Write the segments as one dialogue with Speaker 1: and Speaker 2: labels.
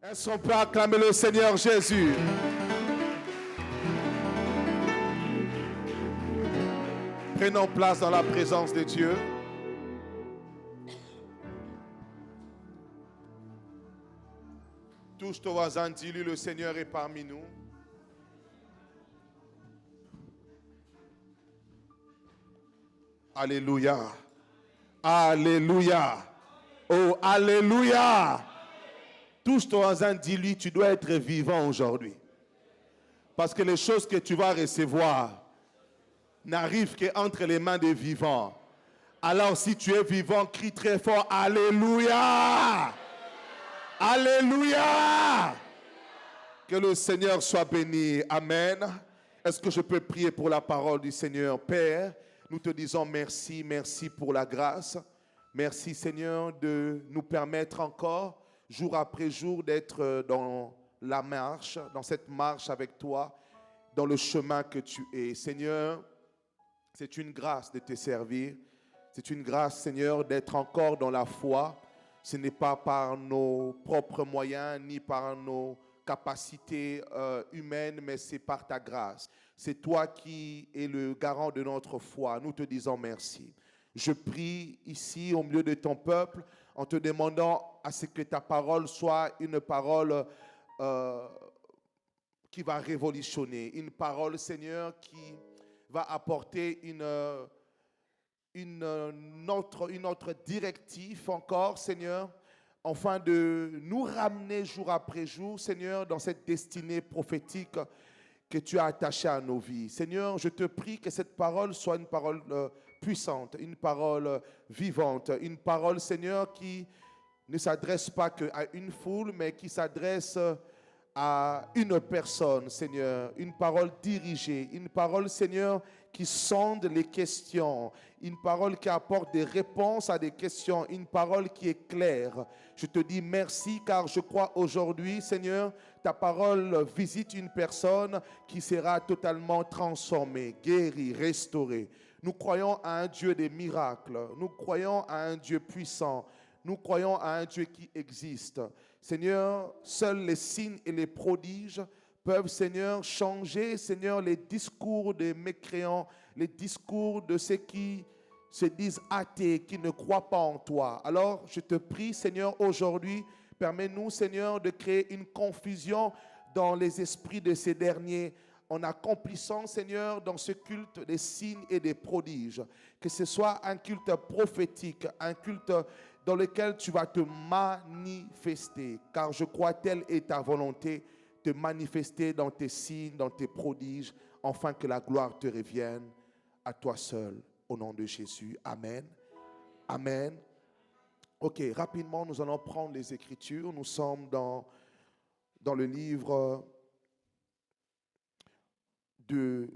Speaker 1: Est-ce qu'on peut acclamer le Seigneur Jésus? Prenons place dans la présence de Dieu. Touche ton voisin, dis-lui, le Seigneur est parmi nous. Alléluia. Alléluia. Oh, alléluia. Touche ton voisin, dis-lui, tu dois être vivant aujourd'hui. Parce que les choses que tu vas recevoir n'arrivent qu'entre les mains des vivants. Alors si tu es vivant, crie très fort, Alléluia. Alléluia. Que le Seigneur soit béni. Amen. Est-ce que je peux prier pour la parole du Seigneur? Père, nous te disons merci, merci pour la grâce. Merci Seigneur de nous permettre encore, jour après jour, d'être dans la marche, dans cette marche avec toi, dans le chemin que tu es. Seigneur, c'est une grâce de te servir. C'est une grâce, Seigneur, d'être encore dans la foi. Ce n'est pas par nos propres moyens, ni par nos capacités humaines, mais c'est par ta grâce. C'est toi qui es le garant de notre foi. Nous te disons merci. Je prie ici au milieu de ton peuple en te demandant à ce que ta parole soit une parole qui va révolutionner. Une parole, Seigneur, qui va apporter une autre directive encore, Seigneur, afin de nous ramener jour après jour, Seigneur, dans cette destinée prophétique que tu as attachée à nos vies. Seigneur, je te prie que cette parole soit une parole puissante, une parole vivante, une parole, Seigneur, qui ne s'adresse pas qu'à une foule, mais qui s'adresse à une personne, Seigneur, une parole dirigée, une parole, Seigneur, qui sonde les questions, une parole qui apporte des réponses à des questions, une parole qui est claire. Je te dis merci car je crois aujourd'hui, Seigneur, ta parole visite une personne qui sera totalement transformée, guérie, restaurée. Nous croyons à un Dieu des miracles, nous croyons à un Dieu puissant, nous croyons à un Dieu qui existe. Seigneur, seuls les signes et les prodiges peuvent, Seigneur, changer, Seigneur, les discours des mécréants, les discours de ceux qui se disent athées, qui ne croient pas en toi. Alors, je te prie, Seigneur, aujourd'hui, permets-nous, Seigneur, de créer une confusion dans les esprits de ces derniers, en accomplissant, Seigneur, dans ce culte des signes et des prodiges. Que ce soit un culte prophétique, un culte dans lequel tu vas te manifester, car je crois telle est ta volonté, te manifester dans tes signes, dans tes prodiges, afin que la gloire te revienne à toi seul, au nom de Jésus. Amen. Amen. Ok, rapidement, nous allons prendre les Écritures. Nous sommes dans le livre de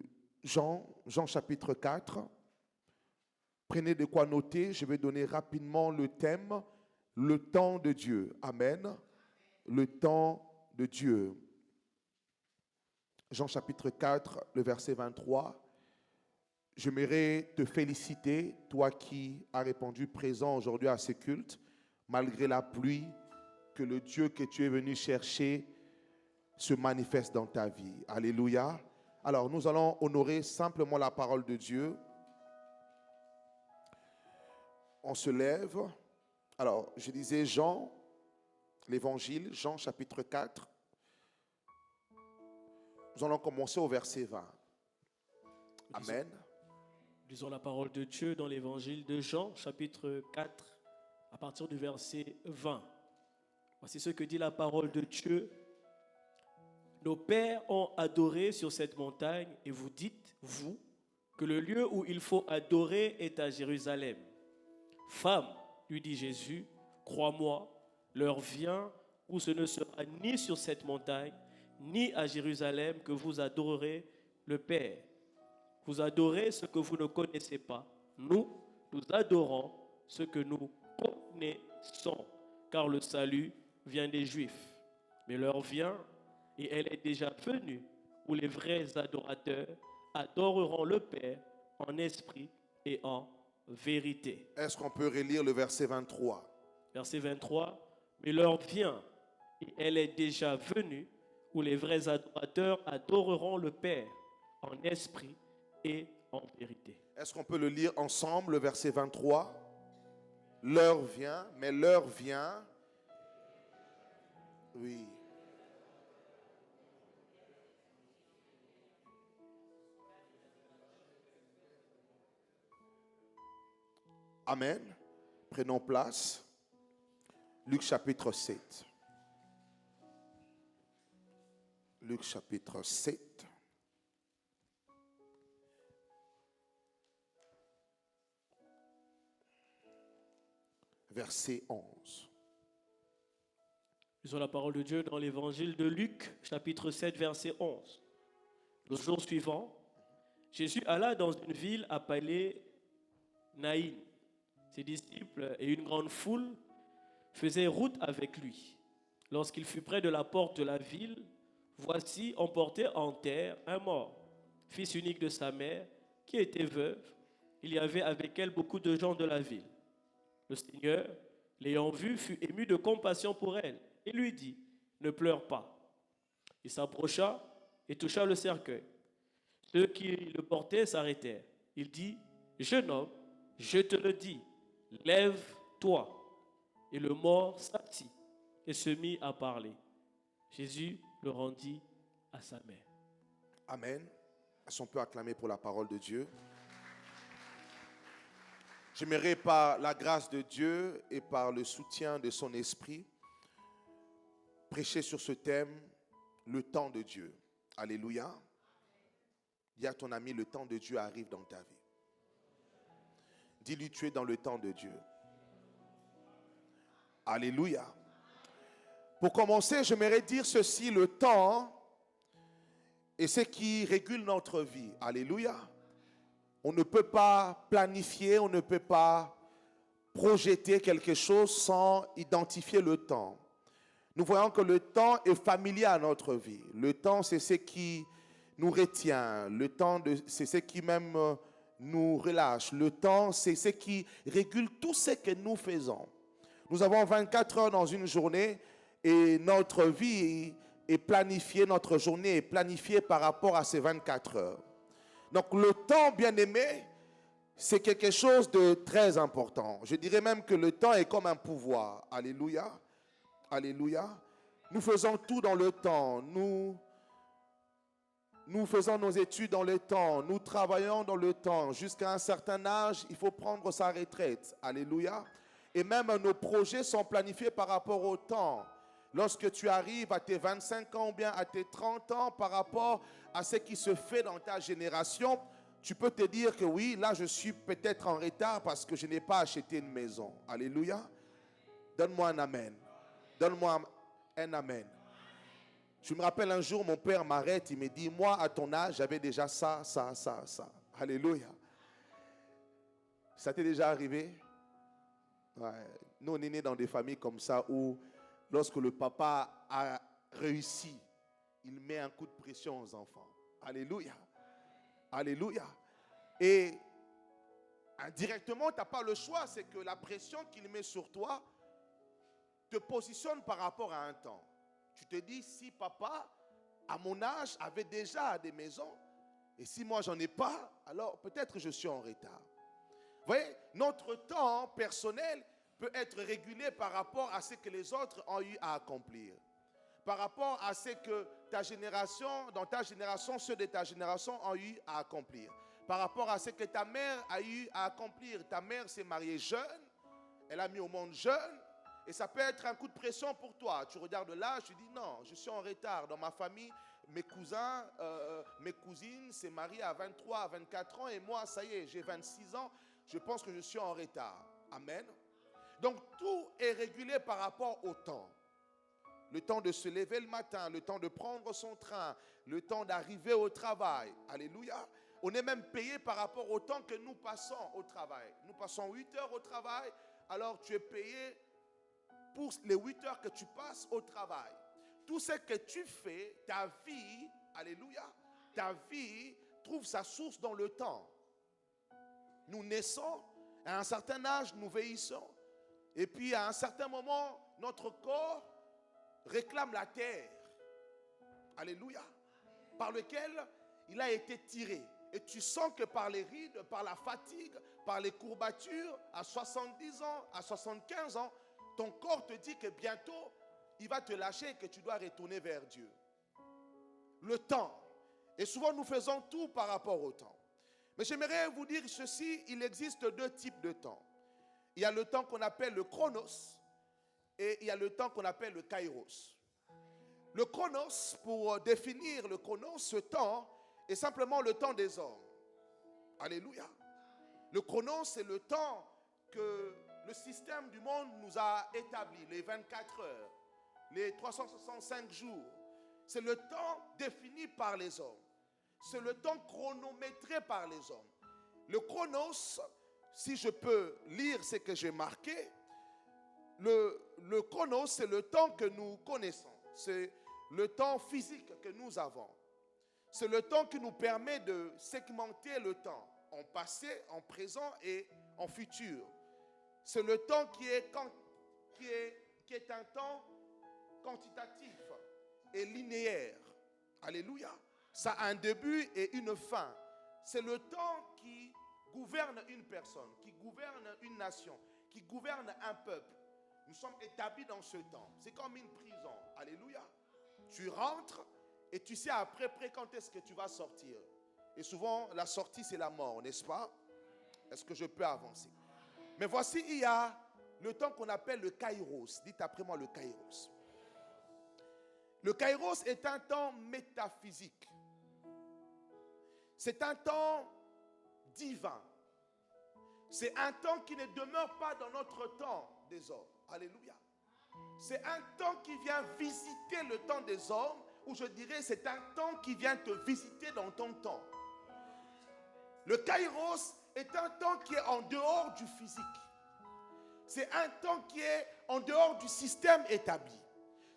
Speaker 1: Jean chapitre 4. Prenez de quoi noter. Je vais donner rapidement le thème, le temps de Dieu. Amen. Le temps de Dieu. Jean chapitre 4, le verset 23. J'aimerais te féliciter, toi qui as répondu présent aujourd'hui à ce culte, malgré la pluie, que le Dieu que tu es venu chercher se manifeste dans ta vie. Alléluia. Alors, nous allons honorer simplement la parole de Dieu. On se lève. Alors, je disais Jean, l'évangile, Jean chapitre 4. Nous allons commencer au verset 20. Amen.
Speaker 2: Lisons la parole de Dieu dans l'évangile de Jean, chapitre 4, à partir du verset 20. Voici ce que dit la parole de Dieu. Nos pères ont adoré sur cette montagne et vous dites, vous, que le lieu où il faut adorer est à Jérusalem. Femme, lui dit Jésus, crois-moi, l'heure vient où ce ne sera ni sur cette montagne, ni à Jérusalem que vous adorerez le Père. Vous adorez ce que vous ne connaissez pas. Nous adorons ce que nous connaissons, car le salut vient des Juifs. Mais l'heure vient, et elle est déjà venue, où les vrais adorateurs adoreront le Père en esprit et en vérité.
Speaker 1: Est-ce qu'on peut relire le verset 23?
Speaker 2: Verset 23. Mais l'heure vient, et elle est déjà venue, où les vrais adorateurs adoreront le Père en esprit et en vérité.
Speaker 1: Est-ce qu'on peut le lire ensemble, le verset 23? L'heure vient, mais l'heure vient. Oui. Amen. Prenons place. Luc chapitre 7. Luc chapitre 7. Verset 11.
Speaker 2: Lisons la parole de Dieu dans l'évangile de Luc, chapitre 7, verset 11. Le jour suivant, Jésus alla dans une ville appelée Naïn. Ses disciples et une grande foule faisaient route avec lui. Lorsqu'il fut près de la porte de la ville, voici, on portait en terre un mort, fils unique de sa mère, qui était veuve. Il y avait avec elle beaucoup de gens de la ville. Le Seigneur, l'ayant vue, fut ému de compassion pour elle et lui dit, « Ne pleure pas. » Il s'approcha et toucha le cercueil. Ceux qui le portaient s'arrêtèrent. Il dit, « Jeune homme, je te le dis, lève-toi. » Et le mort s'assit et se mit à parler. Jésus le rendit à sa mère.
Speaker 1: Amen. Est-ce qu'on peut acclamer pour la parole de Dieu? J'aimerais par la grâce de Dieu et par le soutien de son esprit prêcher sur ce thème, le temps de Dieu. Alléluia. Dis à ton ami, le temps de Dieu arrive dans ta vie. Dis-lui, tu es dans le temps de Dieu. Alléluia. Pour commencer, j'aimerais dire ceci, le temps est ce qui régule notre vie. Alléluia. On ne peut pas planifier, on ne peut pas projeter quelque chose sans identifier le temps. Nous voyons que le temps est familier à notre vie. Le temps, c'est ce qui nous retient. Le temps, c'est ce qui même nous relâche. Le temps, c'est ce qui régule tout ce que nous faisons. Nous avons 24 heures dans une journée et notre vie est planifiée, notre journée est planifiée par rapport à ces 24 heures. Donc le temps, bien-aimé, c'est quelque chose de très important. Je dirais même que le temps est comme un pouvoir. Alléluia. Alléluia. Nous faisons tout dans le temps. Nous faisons nos études dans le temps. Nous travaillons dans le temps. Jusqu'à un certain âge, il faut prendre sa retraite. Alléluia. Et même nos projets sont planifiés par rapport au temps. Lorsque tu arrives à tes 25 ans ou bien à tes 30 ans par rapport à ce qui se fait dans ta génération, tu peux te dire que oui, là je suis peut-être en retard parce que je n'ai pas acheté une maison. Alléluia. Donne-moi un amen. Donne-moi un amen. Je me rappelle un jour, mon père m'arrête, il me dit, moi à ton âge, j'avais déjà ça. Alléluia. Ça t'est déjà arrivé? Ouais. Nous, on est nés dans des familles comme ça où lorsque le papa a réussi, il met un coup de pression aux enfants. Alléluia. Alléluia. Et indirectement, tu n'as pas le choix. C'est que la pression qu'il met sur toi te positionne par rapport à un temps. Tu te dis, si papa, à mon âge, avait déjà des maisons, et si moi, j'en ai pas, alors peut-être je suis en retard. Vous voyez, notre temps personnel peut être régulé par rapport à ce que les autres ont eu à accomplir. Par rapport à ce que ta génération, dans ta génération, ceux de ta génération ont eu à accomplir. Par rapport à ce que ta mère a eu à accomplir. Ta mère s'est mariée jeune, elle a mis au monde jeune, et ça peut être un coup de pression pour toi. Tu regardes l'âge, tu dis non, je suis en retard. Dans ma famille, mes cousins, mes cousines s'est mariées à 23, à 24 ans, et moi, ça y est, j'ai 26 ans, je pense que je suis en retard. Amen. Donc tout est régulé par rapport au temps. Le temps de se lever le matin, le temps de prendre son train, le temps d'arriver au travail. Alléluia. On est même payé par rapport au temps que nous passons au travail. Nous passons 8 heures au travail, alors tu es payé pour les 8 heures que tu passes au travail. Tout ce que tu fais, ta vie, alléluia, ta vie trouve sa source dans le temps. Nous naissons, à un certain âge, nous vieillissons. Et puis à un certain moment, notre corps réclame la terre. Alléluia. Par lequel il a été tiré. Et tu sens que par les rides, par la fatigue, par les courbatures, à 70 ans, à 75 ans, ton corps te dit que bientôt, il va te lâcher et que tu dois retourner vers Dieu. Le temps. Et souvent, nous faisons tout par rapport au temps. Mais j'aimerais vous dire ceci, il existe deux types de temps. Il y a le temps qu'on appelle le chronos et il y a le temps qu'on appelle le kairos. Le chronos, pour définir le chronos, ce temps est simplement le temps des hommes. Alléluia. Le chronos, c'est le temps que le système du monde nous a établi, les 24 heures, les 365 jours. C'est le temps défini par les hommes. C'est le temps chronométré par les hommes. Le chronos, si je peux lire ce que j'ai marqué, le chronos, c'est le temps que nous connaissons. C'est le temps physique que nous avons. C'est le temps qui nous permet de segmenter le temps en passé, en présent et en futur. C'est le temps qui est un temps quantitatif et linéaire. Alléluia. Ça a un début et une fin. C'est le temps qui gouverne une personne, qui gouverne une nation, qui gouverne un peuple. Nous sommes établis dans ce temps. C'est comme une prison. Alléluia. Tu rentres et tu sais à peu près quand est-ce que tu vas sortir. Et souvent, la sortie, c'est la mort, n'est-ce pas? Est-ce que je peux avancer? Mais voici, il y a le temps qu'on appelle le kairos. Dites après moi le kairos. Le kairos est un temps métaphysique. C'est un temps divin. C'est un temps qui ne demeure pas dans notre temps des hommes. Alléluia. C'est un temps qui vient visiter le temps des hommes, ou je dirais c'est un temps qui vient te visiter dans ton temps. Le kairos est un temps qui est en dehors du physique. C'est un temps qui est en dehors du système établi.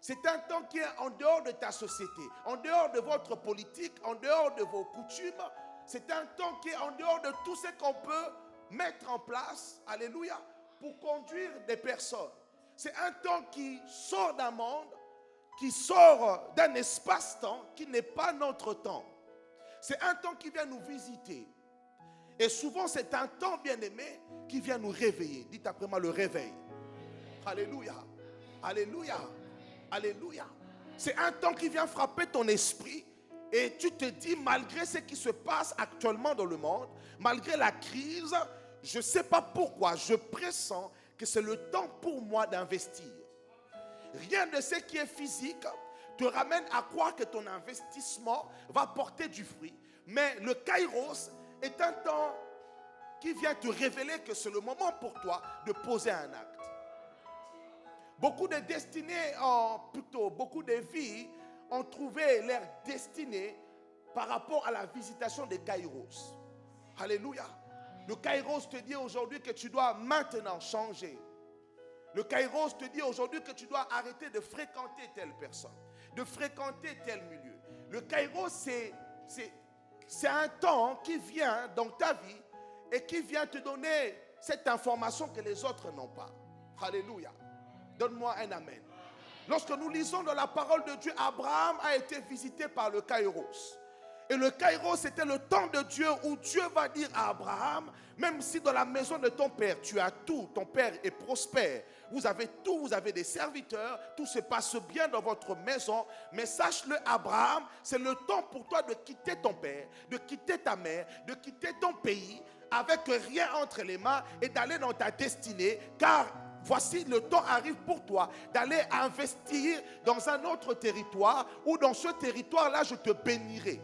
Speaker 1: C'est un temps qui est en dehors de ta société, en dehors de votre politique, en dehors de vos coutumes. C'est un temps qui est en dehors de tout ce qu'on peut mettre en place, alléluia, pour conduire des personnes. C'est un temps qui sort d'un monde, qui sort d'un espace-temps qui n'est pas notre temps. C'est un temps qui vient nous visiter. Et souvent, c'est un temps, bien-aimé, qui vient nous réveiller. Dites après moi le réveil. Alléluia. Alléluia. Alléluia. C'est un temps qui vient frapper ton esprit et tu te dis, malgré ce qui se passe actuellement dans le monde, malgré la crise, je ne sais pas pourquoi, je pressens que c'est le temps pour moi d'investir. Rien de ce qui est physique te ramène à croire que ton investissement va porter du fruit. Mais le kairos est un temps qui vient te révéler que c'est le moment pour toi de poser un acte. Beaucoup de destinées, beaucoup de vies ont trouvé leur destinée par rapport à la visitation des kairos. Alléluia. Le kairos te dit aujourd'hui que tu dois maintenant changer. Le kairos te dit aujourd'hui que tu dois arrêter de fréquenter telle personne, de fréquenter tel milieu. Le kairos, c'est un temps qui vient dans ta vie et qui vient te donner cette information que les autres n'ont pas. Alléluia. Donne-moi un amen. Lorsque nous lisons dans la parole de Dieu, Abraham a été visité par le kairos. Et le kairos, c'était le temps de Dieu où Dieu va dire à Abraham, même si dans la maison de ton père, tu as tout, ton père est prospère, vous avez tout, vous avez des serviteurs, tout se passe bien dans votre maison, mais sache-le, Abraham, c'est le temps pour toi de quitter ton père, de quitter ta mère, de quitter ton pays, avec rien entre les mains et d'aller dans ta destinée, car voici le temps arrive pour toi d'aller investir dans un autre territoire, où dans ce territoire-là, je te bénirai.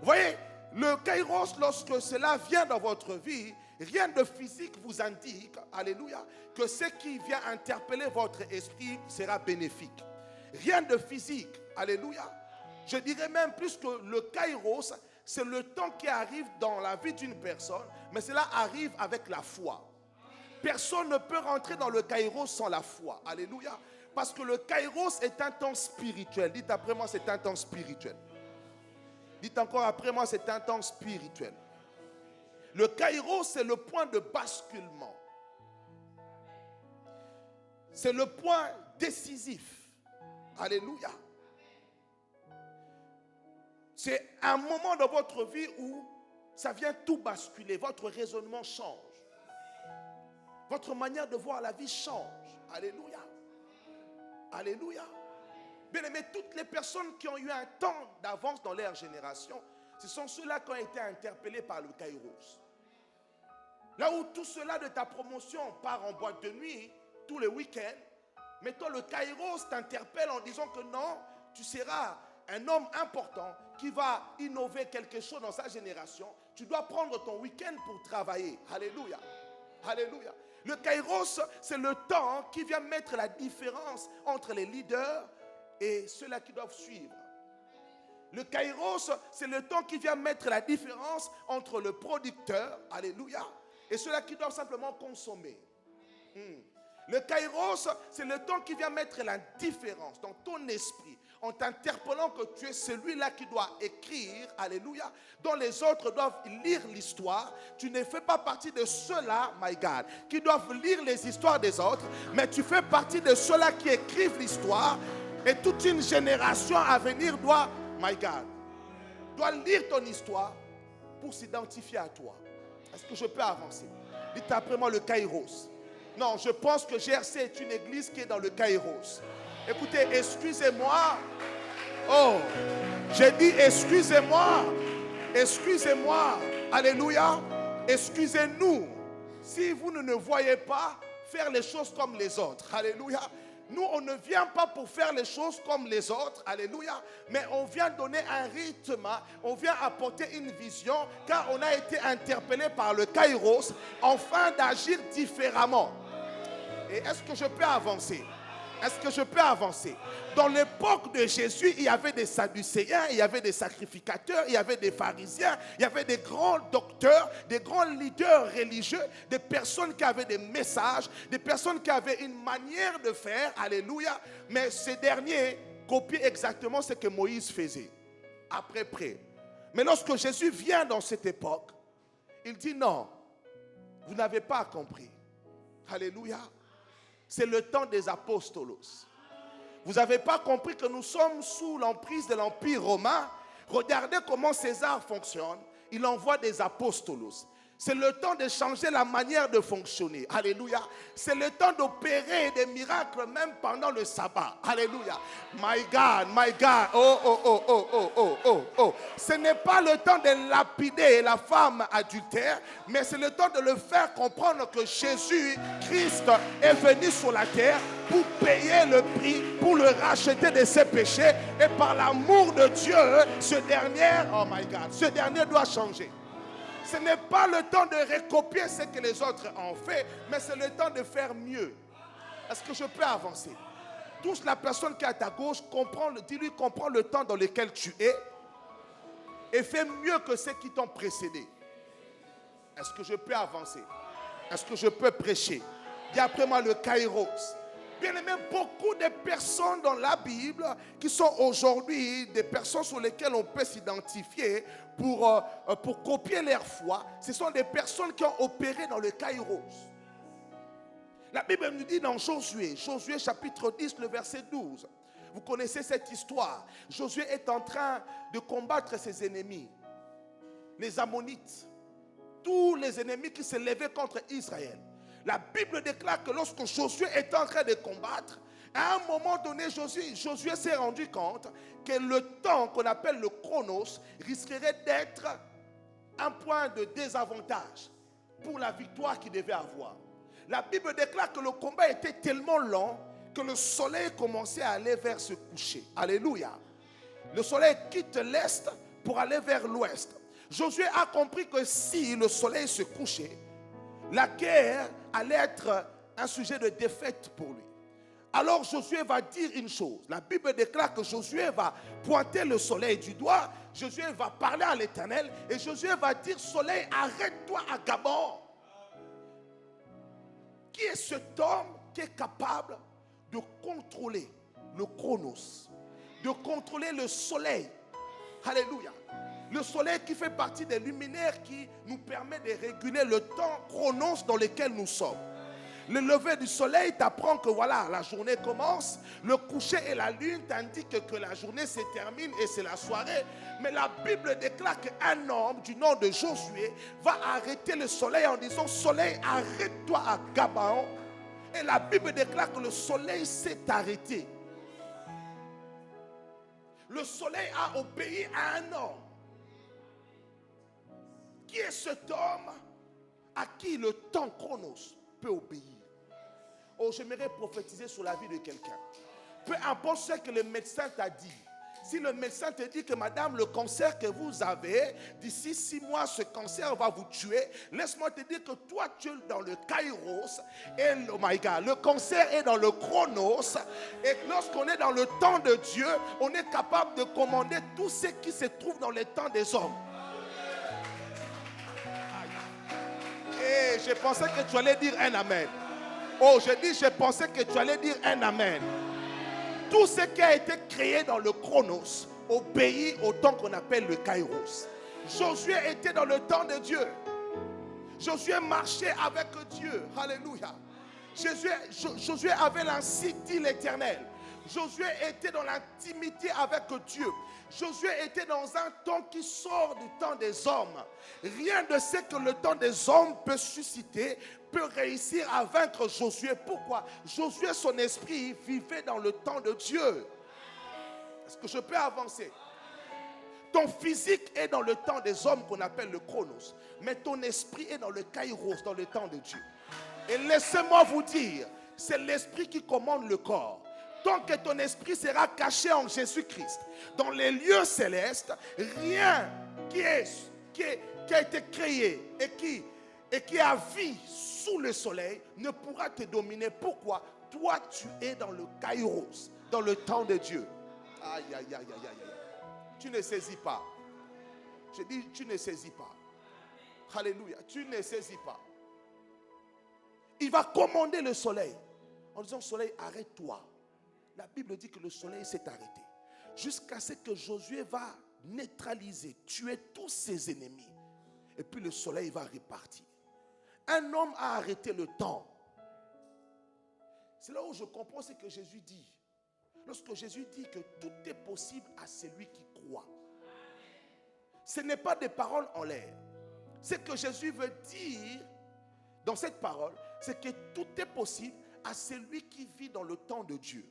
Speaker 1: Vous voyez, le kairos, lorsque cela vient dans votre vie, rien de physique vous indique, alléluia, que ce qui vient interpeller votre esprit sera bénéfique. Rien de physique, alléluia. Je dirais même plus que le kairos, c'est le temps qui arrive dans la vie d'une personne, mais cela arrive avec la foi. Personne ne peut rentrer dans le kairos sans la foi, alléluia. Parce que le kairos est un temps spirituel. Dites après moi, c'est un temps spirituel. Dites encore après moi, c'est un temps spirituel. Le kairos, c'est le point de basculement. C'est le point décisif. Alléluia. C'est un moment dans votre vie où ça vient tout basculer. Votre raisonnement change. Votre manière de voir la vie change. Alléluia. Alléluia. Bien aimé, toutes les personnes qui ont eu un temps d'avance dans leur génération, ce sont ceux-là qui ont été interpellés par le Kairos. Là où tout cela de ta promotion part en boîte de nuit tous les week-ends, mais toi le Kairos t'interpelle en disant que non, tu seras un homme important qui va innover quelque chose dans sa génération. Tu dois prendre ton week-end pour travailler. Alléluia. Alléluia. Le Kairos, c'est le temps qui vient mettre la différence entre les leaders et ceux-là qui doivent suivre. Le Kairos, c'est le temps qui vient mettre la différence entre le producteur, alléluia, et ceux-là qui doivent simplement consommer. Le Kairos, c'est le temps qui vient mettre la différence dans ton esprit, en t'interpellant que tu es celui-là qui doit écrire, alléluia, dont les autres doivent lire l'histoire. Tu ne fais pas partie de ceux-là, my God, qui doivent lire les histoires des autres, mais tu fais partie de ceux-là qui écrivent l'histoire, et toute une génération à venir doit, my God, doit lire ton histoire pour s'identifier à toi. Est-ce que je peux avancer? Dites après moi le Kairos. Non, je pense que GRC est une église qui est dans le Kairos. Écoutez, excusez-moi. Oh, j'ai dit excusez-moi. Excusez-moi. Alléluia. Excusez-nous. Si vous ne voyez pas faire les choses comme les autres. Alléluia. Nous, on ne vient pas pour faire les choses comme les autres, alléluia, mais on vient donner un rythme, on vient apporter une vision, car on a été interpellé par le Kairos, afin d'agir différemment. Et est-ce que je peux avancer? Est-ce que je peux avancer? Dans l'époque de Jésus, il y avait des Sadducéens, il y avait des sacrificateurs, il y avait des pharisiens, il y avait des grands docteurs, des grands leaders religieux, des personnes qui avaient des messages, des personnes qui avaient une manière de faire, alléluia. Mais ces derniers copiaient exactement ce que Moïse faisait, après près. Mais lorsque Jésus vient dans cette époque, il dit non, vous n'avez pas compris. Alléluia. C'est le temps des apostolos. Vous n'avez pas compris que nous sommes sous l'emprise de l'Empire romain. Regardez comment César fonctionne. Il envoie des apostolos. C'est le temps de changer la manière de fonctionner. Alléluia. C'est le temps d'opérer des miracles même pendant le sabbat. Alléluia. My God, my God. Oh, oh, oh, oh, oh, oh, oh, oh. Ce n'est pas le temps de lapider la femme adultère, mais c'est le temps de le faire comprendre que Jésus, Christ, est venu sur la terre pour payer le prix, pour le racheter de ses péchés. Et par l'amour de Dieu, ce dernier, oh my God, ce dernier doit changer. Ce n'est pas le temps de recopier ce que les autres ont fait, mais c'est le temps de faire mieux. Est-ce que je peux avancer? Touche la personne qui est à ta gauche, dis-lui comprends le temps dans lequel tu es et fais mieux que ceux qui t'ont précédé. Est-ce que je peux avancer? Est-ce que je peux prêcher? Dis après moi le Kairos. Bien aimé, beaucoup de personnes dans la Bible qui sont aujourd'hui des personnes sur lesquelles on peut s'identifier pour copier leur foi, ce sont des personnes qui ont opéré dans le Kairos. La Bible nous dit dans Josué chapitre 10, le verset 12. Vous connaissez cette histoire. Josué est en train de combattre ses ennemis, les Ammonites, tous les ennemis qui se levaient contre Israël. La Bible déclare que lorsque Josué est en train de combattre, à un moment donné, Josué s'est rendu compte que le temps qu'on appelle le chronos risquerait d'être un point de désavantage pour la victoire qu'il devait avoir. La Bible déclare que le combat était tellement lent que le soleil commençait à aller vers se coucher. Alléluia. Le soleil quitte l'est pour aller vers l'ouest. Josué a compris que si le soleil se couchait, la guerre allait être un sujet de défaite pour lui. Alors Josué va dire une chose. La Bible déclare que Josué va pointer le soleil du doigt. Josué va parler à l'Éternel. Et Josué va dire, soleil, arrête-toi à Gabon. Qui est cet homme qui est capable de contrôler le chronos, de contrôler le soleil? Alléluia. Le soleil qui fait partie des luminaires qui nous permet de réguler le temps chronos dans lequel nous sommes. Le lever du soleil t'apprend que voilà, la journée commence. Le coucher et la lune t'indiquent que la journée se termine et c'est la soirée. Mais la Bible déclare qu'un homme du nom de Josué va arrêter le soleil en disant: soleil, arrête-toi à Gabaon. Et la Bible déclare que le soleil s'est arrêté. Le soleil a obéi à un homme. Qui est cet homme à qui le temps chronos peut obéir? Oh, j'aimerais prophétiser sur la vie de quelqu'un. Peu importe ce que le médecin t'a dit. Si le médecin te dit que madame, le cancer que vous avez, d'ici 6 mois, ce cancer va vous tuer, laisse-moi te dire que toi, tu es dans le kairos et oh my God, le cancer est dans le chronos. Et lorsqu'on est dans le temps de Dieu, on est capable de commander tout ce qui se trouve dans le temps des hommes. Et je pensais que tu allais dire un amen. Oh, je pensais que tu allais dire un amen. Tout ce qui a été créé dans le chronos obéit au temps qu'on appelle le kairos. Josué était dans le temps de Dieu. Josué marchait avec Dieu. Alléluia. Josué avait l'ainsi dit l'Éternel. Josué était dans l'intimité avec Dieu. Josué était dans un temps qui sort du temps des hommes. Rien de ce que le temps des hommes peut susciter peut réussir à vaincre Josué. Pourquoi? Josué, son esprit, vivait dans le temps de Dieu. Est-ce que je peux avancer? Ton physique est dans le temps des hommes qu'on appelle le chronos. Mais ton esprit est dans le kairos, dans le temps de Dieu. Et laissez-moi vous dire, c'est l'esprit qui commande le corps. Tant que ton esprit sera caché en Jésus-Christ, dans les lieux célestes, rien qui a été créé et qui a vie sous le soleil ne pourra te dominer. Pourquoi? Toi, tu es dans le kairos, dans le temps de Dieu. Aïe, aïe, aïe, aïe, aïe. Tu ne saisis pas. Je dis, tu ne saisis pas. Alléluia, tu ne saisis pas. Il va commander le soleil en disant: soleil, arrête-toi. La Bible dit que le soleil s'est arrêté jusqu'à ce que Josué va neutraliser, tuer tous ses ennemis. Et puis le soleil va repartir. Un homme a arrêté le temps. C'est là où je comprends ce que Jésus dit. Lorsque Jésus dit que tout est possible à celui qui croit. Ce n'est pas des paroles en l'air. Ce que Jésus veut dire dans cette parole, c'est que tout est possible à celui qui vit dans le temps de Dieu.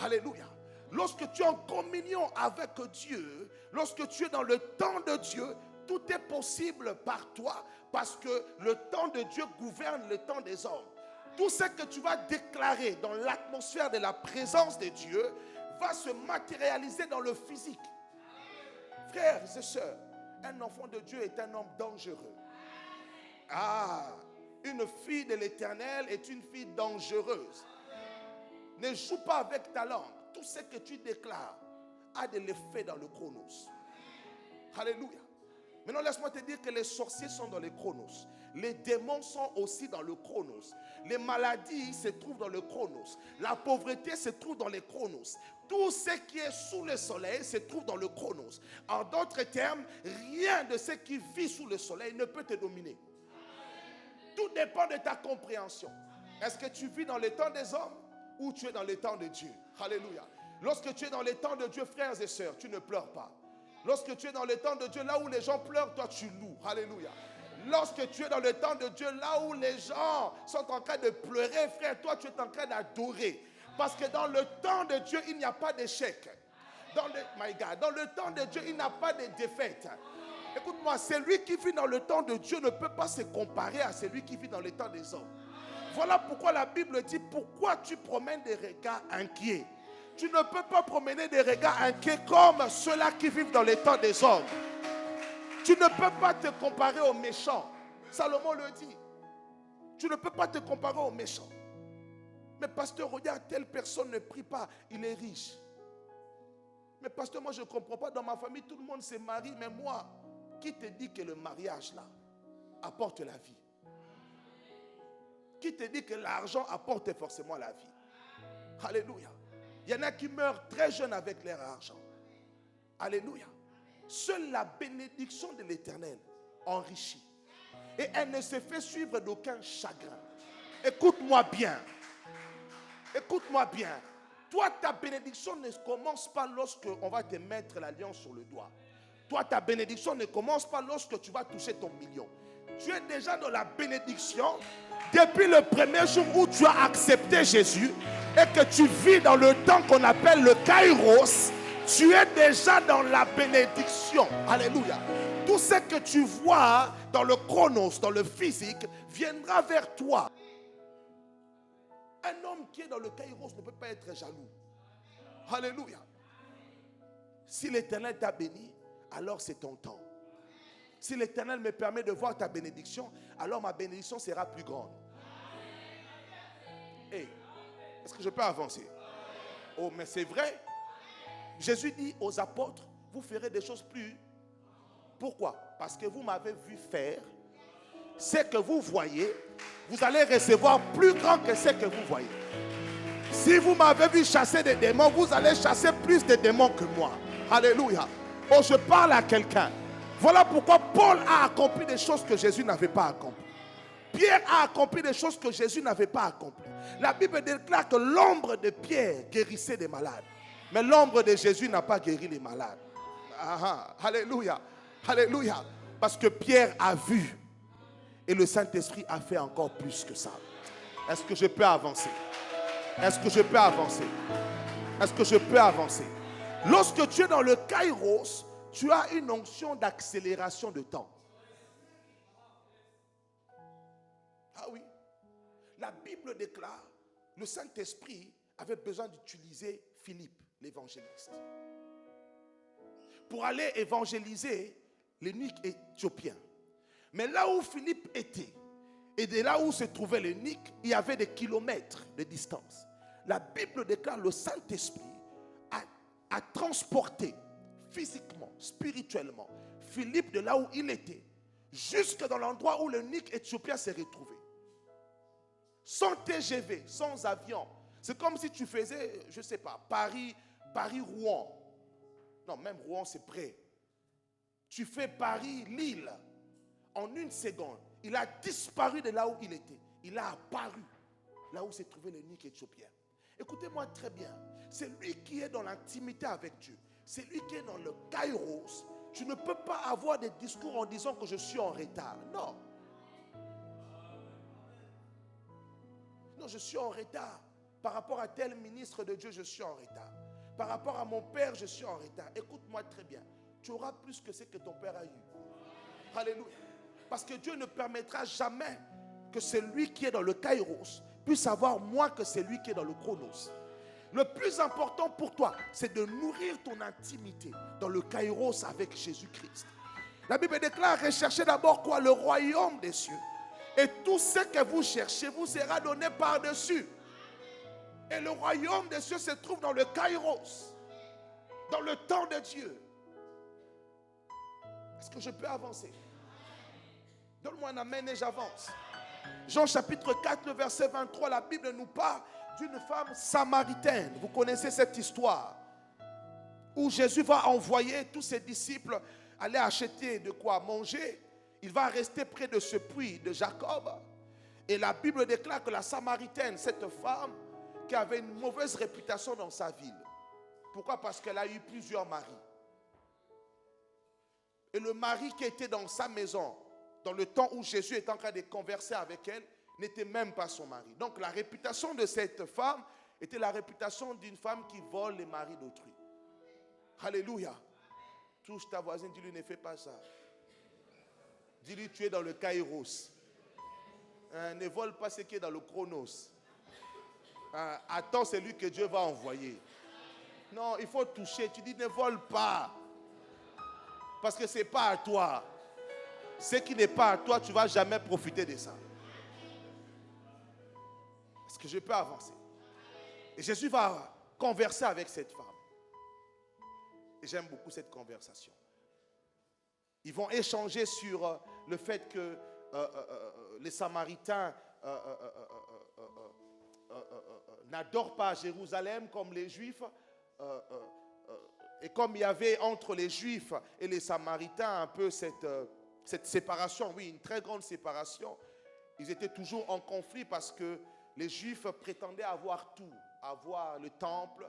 Speaker 1: Alléluia. Lorsque tu es en communion avec Dieu, lorsque tu es dans le temps de Dieu, tout est possible par toi parce que le temps de Dieu gouverne le temps des hommes. Tout ce que tu vas déclarer dans l'atmosphère de la présence de Dieu va se matérialiser dans le physique. Frères et sœurs, un enfant de Dieu est un homme dangereux. Une fille de l'Éternel est une fille dangereuse. Ne joue pas avec ta langue. Tout ce que tu déclares a de l'effet dans le chronos. Alléluia. Maintenant, laisse-moi te dire que les sorciers sont dans le chronos. Les démons sont aussi dans le chronos. Les maladies se trouvent dans le chronos. La pauvreté se trouve dans le chronos. Tout ce qui est sous le soleil se trouve dans le chronos. En d'autres termes, rien de ce qui vit sous le soleil ne peut te dominer. Tout dépend de ta compréhension. Est-ce que tu vis dans le temps des hommes ou tu es dans le temps de Dieu? Alléluia. Lorsque tu es dans le temps de Dieu, frères et sœurs, tu ne pleures pas. Lorsque tu es dans le temps de Dieu, là où les gens pleurent, toi tu loues. Alléluia. Lorsque tu es dans le temps de Dieu, là où les gens sont en train de pleurer, frère, toi tu es en train d'adorer. Parce que dans le temps de Dieu, il n'y a pas d'échec. Dans le temps de Dieu, il n'y a pas de défaite. Écoute-moi, celui qui vit dans le temps de Dieu ne peut pas se comparer à celui qui vit dans le temps des hommes. Voilà pourquoi la Bible dit: pourquoi tu promènes des regards inquiets? Tu ne peux pas promener des regards inquiets comme ceux-là qui vivent dans les temps des hommes. Tu ne peux pas te comparer aux méchants. Salomon le dit. Tu ne peux pas te comparer aux méchants. Mais pasteur, regarde, telle personne ne prie pas, il est riche. Mais pasteur, moi je ne comprends pas, dans ma famille tout le monde se marie, mais moi, qui te dit que le mariage là apporte la vie? Qui te dit que l'argent apporte forcément la vie? Alléluia. Il y en a qui meurent très jeunes avec leur argent. Alléluia. Seule la bénédiction de l'Éternel enrichit. Et elle ne se fait suivre d'aucun chagrin. Écoute-moi bien. Écoute-moi bien. Toi, ta bénédiction ne commence pas lorsque on va te mettre l'alliance sur le doigt. Toi, ta bénédiction ne commence pas lorsque tu vas toucher ton million. Tu es déjà dans la bénédiction depuis le premier jour où tu as accepté Jésus et que tu vis dans le temps qu'on appelle le Kairos. Tu es déjà dans la bénédiction. Alléluia. Tout ce que tu vois dans le chronos, dans le physique, viendra vers toi. Un homme qui est dans le Kairos ne peut pas être jaloux. Alléluia. Si l'Éternel t'a béni, alors c'est ton temps. Si l'Éternel me permet de voir ta bénédiction, alors ma bénédiction sera plus grande. Hey, est-ce que je peux avancer? Oh, mais c'est vrai. Jésus dit aux apôtres, vous ferez des choses plus. Pourquoi? Parce que vous m'avez vu faire ce que vous voyez, vous allez recevoir plus grand que ce que vous voyez. Si vous m'avez vu chasser des démons, vous allez chasser plus de démons que moi. Alléluia. Oh, je parle à quelqu'un. Voilà pourquoi Paul a accompli des choses que Jésus n'avait pas accomplies. Pierre a accompli des choses que Jésus n'avait pas accomplies. La Bible déclare que l'ombre de Pierre guérissait des malades. Mais l'ombre de Jésus n'a pas guéri les malades. Alléluia. Alléluia. Parce que Pierre a vu. Et le Saint-Esprit a fait encore plus que ça. Est-ce que je peux avancer? Est-ce que je peux avancer? Est-ce que je peux avancer? Lorsque tu es dans le Kairos, tu as une onction d'accélération de temps. Ah oui. La Bible déclare, le Saint-Esprit avait besoin d'utiliser Philippe, l'évangéliste, pour aller évangéliser l'eunuque éthiopien. Mais là où Philippe était, et de là où se trouvait l'eunuque, il y avait des kilomètres de distance. La Bible déclare le Saint-Esprit a transporté physiquement, spirituellement, Philippe de là où il était, jusque dans l'endroit où l'eunuque éthiopien s'est retrouvé. Sans TGV, sans avion. C'est comme si tu faisais, je ne sais pas, Paris-Rouen. Non, même Rouen, c'est près. Tu fais Paris-Lille. En une seconde, il a disparu de là où il était. Il a apparu là où s'est trouvé l'eunuque éthiopien. Écoutez-moi très bien. C'est lui qui est dans l'intimité avec Dieu. C'est lui qui est dans le Kairos. Tu ne peux pas avoir des discours en disant que je suis en retard. Non. Non, je suis en retard. Par rapport à tel ministre de Dieu, je suis en retard. Par rapport à mon père, je suis en retard. Écoute-moi très bien. Tu auras plus que ce que ton père a eu. Alléluia. Parce que Dieu ne permettra jamais que celui qui est dans le Kairos puisse avoir moins que celui qui est dans le Chronos. Le plus important pour toi, c'est de nourrir ton intimité dans le Kairos avec Jésus-Christ. La Bible déclare, recherchez d'abord quoi? Le royaume des cieux. Et tout ce que vous cherchez vous sera donné par-dessus. Et le royaume des cieux se trouve dans le Kairos, dans le temps de Dieu. Est-ce que je peux avancer? Donne-moi un amen et j'avance. Jean chapitre 4, le verset 23, la Bible nous parle d'une femme samaritaine. Vous connaissez cette histoire où Jésus va envoyer tous ses disciples aller acheter de quoi manger. Il va rester près de ce puits de Jacob. Et la Bible déclare que la Samaritaine, cette femme qui avait une mauvaise réputation dans sa ville. Pourquoi? Parce qu'elle a eu plusieurs maris. Et le mari qui était dans sa maison, dans le temps où Jésus était en train de converser avec elle, n'était même pas son mari. Donc la réputation de cette femme était la réputation d'une femme qui vole les maris d'autrui. Alléluia. Touche ta voisine, dis-lui, ne fais pas ça. Dis-lui, tu es dans le Kairos. Ne vole pas ce qui est dans le Chronos. Attends celui que Dieu va envoyer. Non, il faut toucher. Tu dis, ne vole pas. Parce que ce n'est pas à toi. Ce qui n'est pas à toi, tu ne vas jamais profiter de ça. Est-ce que je peux avancer? Et Jésus va converser avec cette femme. Et j'aime beaucoup cette conversation. Ils vont échanger sur le fait que les Samaritains n'adorent pas Jérusalem comme les Juifs. Et comme il y avait entre les Juifs et les Samaritains un peu cette séparation, oui, une très grande séparation. Ils étaient toujours en conflit parce que les Juifs prétendaient avoir tout, avoir le temple,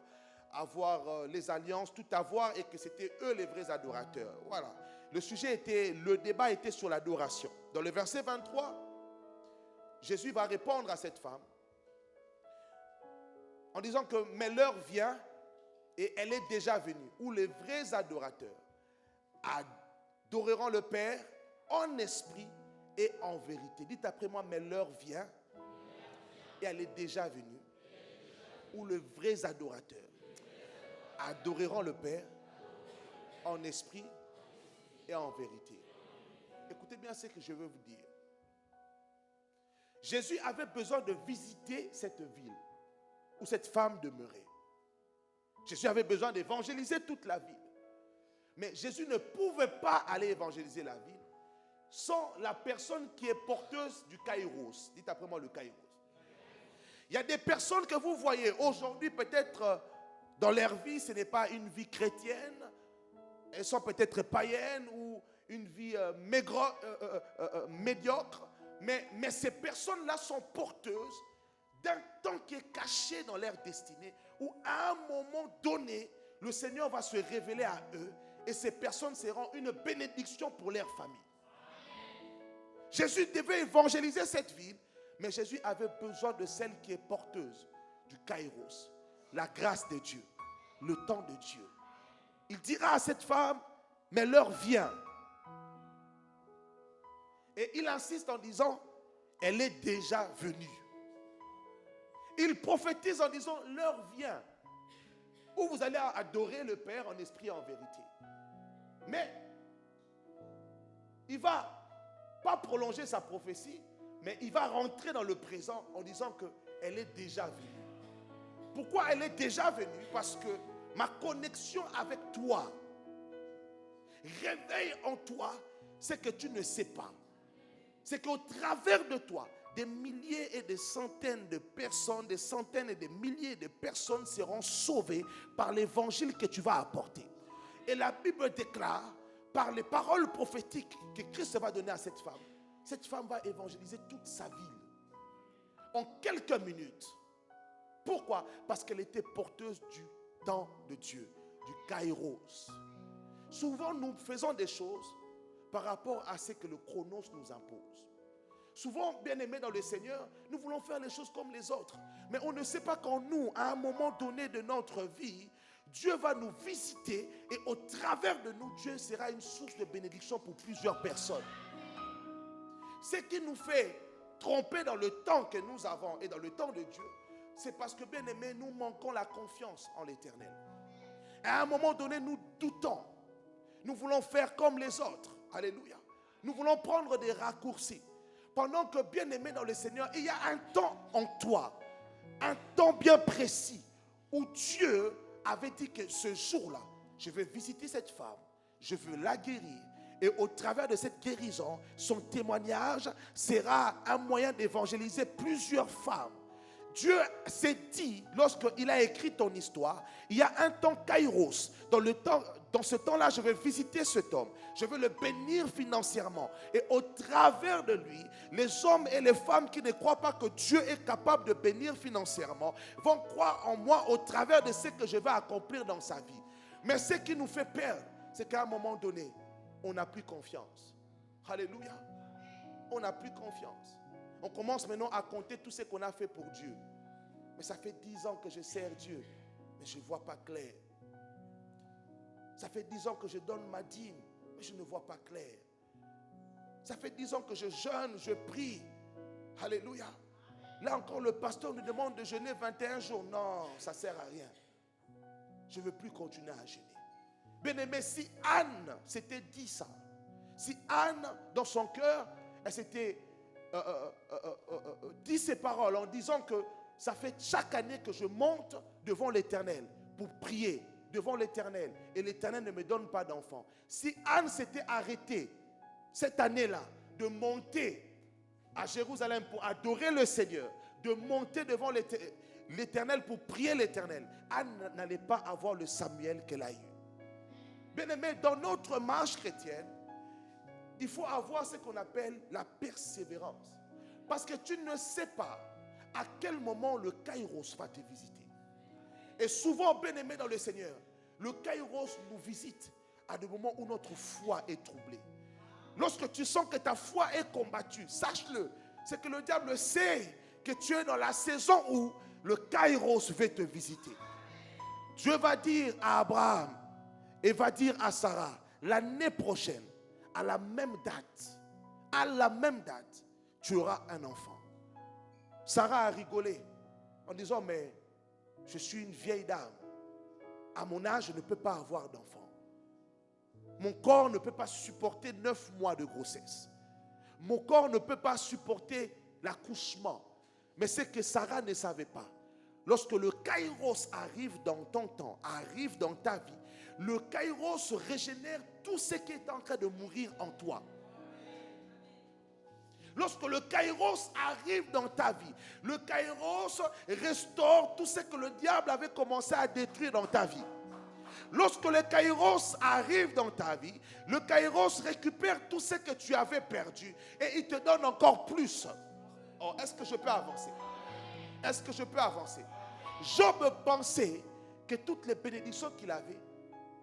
Speaker 1: avoir les alliances, tout avoir, et que c'était eux les vrais adorateurs. Voilà. Le débat était sur l'adoration. Dans le verset 23, Jésus va répondre à cette femme en disant que mais l'heure vient et elle est déjà venue, où les vrais adorateurs adoreront le Père en esprit et en vérité. Dites après moi, mais l'heure vient et elle est déjà venue, où les vrais adorateurs adoreront le Père en esprit et en vérité. Écoutez bien ce que je veux vous dire. Jésus avait besoin de visiter cette ville où cette femme demeurait. Jésus avait besoin d'évangéliser toute la ville. Mais Jésus ne pouvait pas aller évangéliser la ville sans la personne qui est porteuse du kairos. Dites après moi le kairos. Il y a des personnes que vous voyez aujourd'hui, peut-être dans leur vie, ce n'est pas une vie chrétienne. Elles sont peut-être païennes ou une vie médiocre. Mais ces personnes-là sont porteuses d'un temps qui est caché dans leur destinée, où à un moment donné, le Seigneur va se révéler à eux et ces personnes seront une bénédiction pour leur famille. Jésus devait évangéliser cette ville, mais Jésus avait besoin de celle qui est porteuse du kairos, la grâce de Dieu, le temps de Dieu. Il dira à cette femme, mais l'heure vient. Et il insiste en disant, elle est déjà venue. Il prophétise en disant, l'heure vient où vous allez adorer le Père en esprit et en vérité. Mais il ne va pas prolonger sa prophétie, mais il va rentrer dans le présent en disant qu'elle est déjà venue. Pourquoi elle est déjà venue? Parce que ma connexion avec toi réveille en toi ce que tu ne sais pas. C'est qu'au travers de toi, des milliers et des centaines de personnes, des centaines et des milliers de personnes seront sauvées par l'évangile que tu vas apporter. Et la Bible déclare, par les paroles prophétiques que Christ va donner à cette femme va évangéliser toute sa ville en quelques minutes. Pourquoi? Parce qu'elle était porteuse du temps de Dieu, du kairos. Souvent, nous faisons des choses par rapport à ce que le chronos nous impose. Souvent, bien-aimés dans le Seigneur, nous voulons faire les choses comme les autres. Mais on ne sait pas qu'en nous, à un moment donné de notre vie, Dieu va nous visiter et au travers de nous, Dieu sera une source de bénédiction pour plusieurs personnes. Ce qui nous fait tromper dans le temps que nous avons et dans le temps de Dieu, c'est parce que, bien-aimés, nous manquons la confiance en l'Éternel. À un moment donné, nous doutons. Nous voulons faire comme les autres. Alléluia. Nous voulons prendre des raccourcis. Pendant que, bien-aimé dans le Seigneur, il y a un temps en toi, un temps bien précis, où Dieu avait dit que ce jour-là, je vais visiter cette femme, je veux la guérir. Et au travers de cette guérison, son témoignage sera un moyen d'évangéliser plusieurs femmes. Dieu s'est dit, lorsqu'il a écrit ton histoire, il y a un temps kairos. Dans ce temps-là, je vais visiter cet homme. Je veux le bénir financièrement. Et au travers de lui, les hommes et les femmes qui ne croient pas que Dieu est capable de bénir financièrement vont croire en moi au travers de ce que je vais accomplir dans sa vie. Mais ce qui nous fait perdre, c'est qu'à un moment donné, on n'a plus confiance. Alléluia. On n'a plus confiance. On commence maintenant à compter tout ce qu'on a fait pour Dieu. Mais ça fait 10 ans que je sers Dieu, mais je ne vois pas clair. Ça fait 10 ans que je donne ma dîme, mais je ne vois pas clair. Ça fait 10 ans que je jeûne, je prie. Alléluia. Là encore, le pasteur nous demande de jeûner 21 jours. Non, ça ne sert à rien. Je ne veux plus continuer à jeûner. Bien-aimé, si Anne s'était dit ça, si Anne, dans son cœur, elle s'était dit ces paroles en disant que ça fait chaque année que je monte devant l'Éternel pour prier devant l'Éternel et l'Éternel ne me donne pas d'enfant. Si Anne s'était arrêtée cette année-là de monter à Jérusalem pour adorer le Seigneur, de monter devant l'Éternel pour prier l'Éternel, Anne n'allait pas avoir le Samuel qu'elle a eu. Bien-aimé, dans notre marche chrétienne, il faut avoir ce qu'on appelle la persévérance. Parce que tu ne sais pas à quel moment le Kairos va te visiter. Et souvent, bien-aimés dans le Seigneur, le Kairos nous visite à des moments où notre foi est troublée. Lorsque tu sens que ta foi est combattue, sache-le, c'est que le diable sait que tu es dans la saison où le Kairos veut te visiter. Dieu va dire à Abraham et va dire à Sarah, l'année prochaine, à la même date, tu auras un enfant. Sarah a rigolé en disant, mais je suis une vieille dame. À mon âge, je ne peux pas avoir d'enfant. Mon corps ne peut pas supporter 9 mois de grossesse. Mon corps ne peut pas supporter l'accouchement. Mais c'est que Sarah ne savait pas. Lorsque le Kairos arrive dans ton temps, arrive dans ta vie, le Kairos régénère tout ce qui est en train de mourir en toi. Lorsque le Kairos arrive dans ta vie, le Kairos restaure tout ce que le diable avait commencé à détruire dans ta vie. Lorsque le Kairos arrive dans ta vie, le Kairos récupère tout ce que tu avais perdu et il te donne encore plus. Oh, est-ce que je peux avancer? Est-ce que je peux avancer? Job pensait que toutes les bénédictions qu'il avait,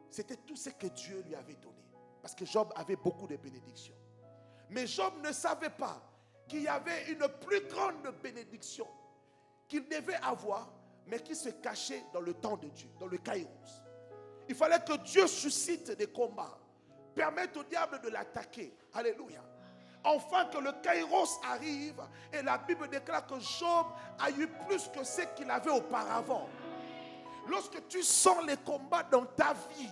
Speaker 1: c'était tout ce que Dieu lui avait donné. Parce que Job avait beaucoup de bénédictions. Mais Job ne savait pas qu'il y avait une plus grande bénédiction qu'il devait avoir, mais qui se cachait dans le temps de Dieu, dans le Kairos. Il fallait que Dieu suscite des combats, permette au diable de l'attaquer. Alléluia. Enfin que le Kairos arrive, et la Bible déclare que Job a eu plus que ce qu'il avait auparavant. Lorsque tu sens les combats dans ta vie,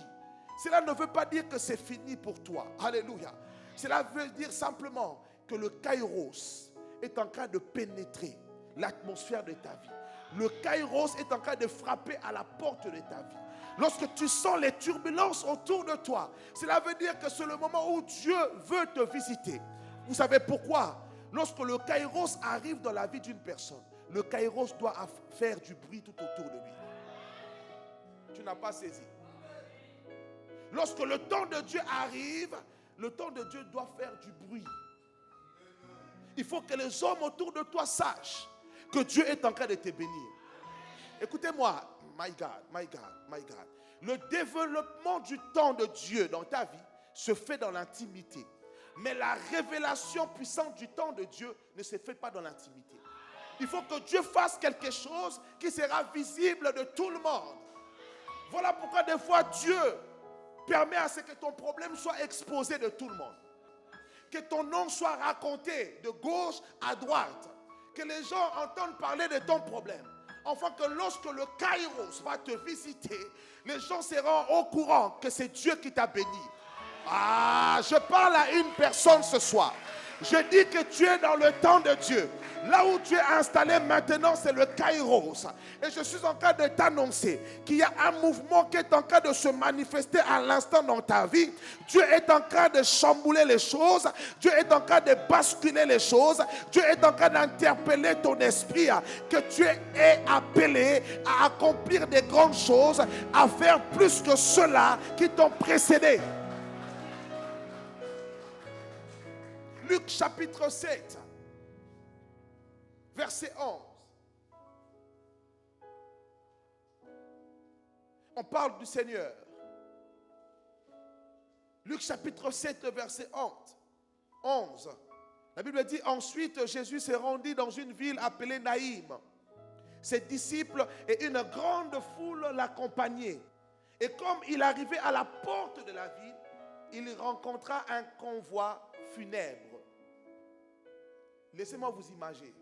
Speaker 1: cela ne veut pas dire que c'est fini pour toi. Alléluia. Cela veut dire simplement que le Kairos est en train de pénétrer l'atmosphère de ta vie. Le Kairos est en train de frapper à la porte de ta vie. Lorsque tu sens les turbulences autour de toi, cela veut dire que c'est le moment où Dieu veut te visiter. Vous savez pourquoi? Lorsque le Kairos arrive dans la vie d'une personne, le Kairos doit faire du bruit tout autour de lui. Tu n'as pas saisi. Lorsque le temps de Dieu arrive, le temps de Dieu doit faire du bruit. Il faut que les hommes autour de toi sachent que Dieu est en train de te bénir. Écoutez-moi, my God. Le développement du temps de Dieu dans ta vie se fait dans l'intimité. Mais la révélation puissante du temps de Dieu ne se fait pas dans l'intimité. Il faut que Dieu fasse quelque chose qui sera visible de tout le monde. Voilà pourquoi des fois Dieu permet à ce que ton problème soit exposé de tout le monde. Que ton nom soit raconté de gauche à droite. Que les gens entendent parler de ton problème. Enfin que lorsque le Kairos va te visiter, les gens seront au courant que c'est Dieu qui t'a béni. Ah, je parle à une personne ce soir. Je dis que tu es dans le temps de Dieu. Là où tu es installé maintenant, c'est le Kairos. Et je suis en train de t'annoncer qu'il y a un mouvement qui est en train de se manifester à l'instant dans ta vie. Dieu est en train de chambouler les choses. Dieu est en train de basculer les choses. Dieu est en train d'interpeller ton esprit. Que tu es appelé à accomplir des grandes choses, à faire plus que ceux-là qui t'ont précédé. Luc chapitre 7, verset 11. On parle du Seigneur. Luc chapitre 7, verset 11. La Bible dit, ensuite Jésus se rendit dans une ville appelée Naïm. Ses disciples et une grande foule l'accompagnaient. Et comme il arrivait à la porte de la ville, il rencontra un convoi funèbre. Laissez-moi vous imaginer.